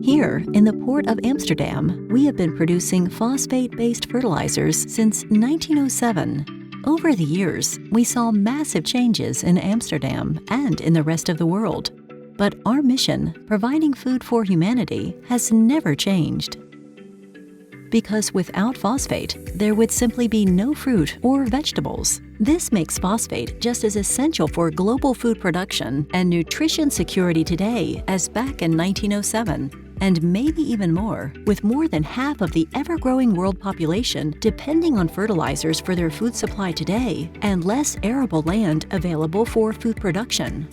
Here, in the Port of Amsterdam, we have been producing phosphate-based fertilizers since 1907. Over the years, we saw massive changes in Amsterdam and in the rest of the world. But our mission, providing food for humanity, has never changed. Because without phosphate, there would simply be no fruit or vegetables. This makes phosphate just as essential for global food production and nutrition security today as back in 1907, and maybe even more, with more than half of the ever-growing world population depending on fertilizers for their food supply today and less arable land available for food production.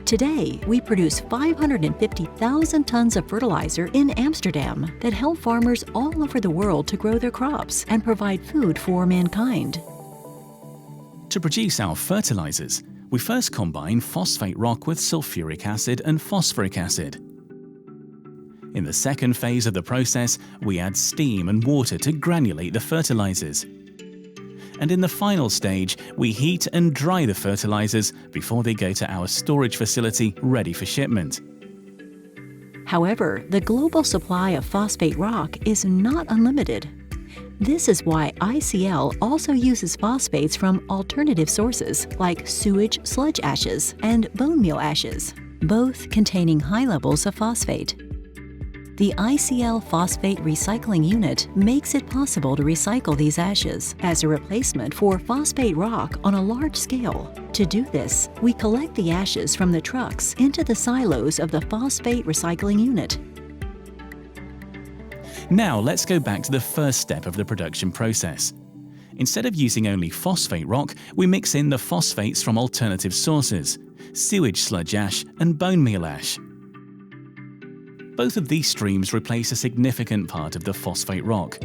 Today, we produce 550,000 tons of fertilizer in Amsterdam that help farmers all over the world to grow their crops and provide food for mankind. To produce our fertilizers, we first combine phosphate rock with sulfuric acid and phosphoric acid. In the second phase of the process, we add steam and water to granulate the fertilizers. And in the final stage, we heat and dry the fertilizers before they go to our storage facility ready for shipment. However, the global supply of phosphate rock is not unlimited. This is why ICL also uses phosphates from alternative sources like sewage sludge ashes and bone meal ashes, both containing high levels of phosphate. The ICL Phosphate Recycling unit makes it possible to recycle these ashes as a replacement for phosphate rock on a large scale. To do this, we collect the ashes from the trucks into the silos of the phosphate recycling unit. Now let's go back to the first step of the production process. Instead of using only phosphate rock, we mix in the phosphates from alternative sources, sewage sludge ash and bone meal ash. Both of these streams replace a significant part of the phosphate rock.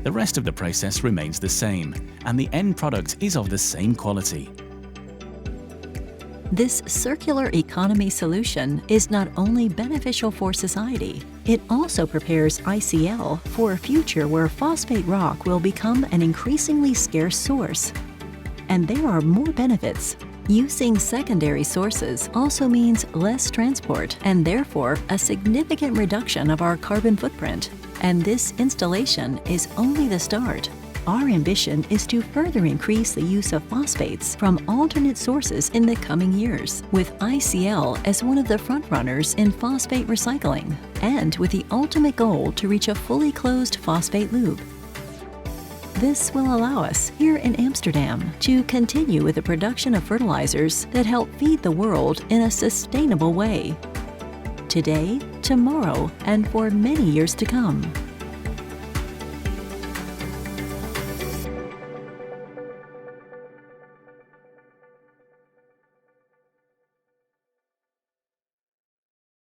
The rest of the process remains the same, and the end product is of the same quality. This circular economy solution is not only beneficial for society, it also prepares ICL for a future where phosphate rock will become an increasingly scarce source. And there are more benefits. Using secondary sources also means less transport and therefore a significant reduction of our carbon footprint. And this installation is only the start. Our ambition is to further increase the use of phosphates from alternate sources in the coming years, with ICL as one of the frontrunners in phosphate recycling, and with the ultimate goal to reach a fully closed phosphate loop. This will allow us, here in Amsterdam, to continue with the production of fertilizers that help feed the world in a sustainable way. Today, tomorrow, and for many years to come.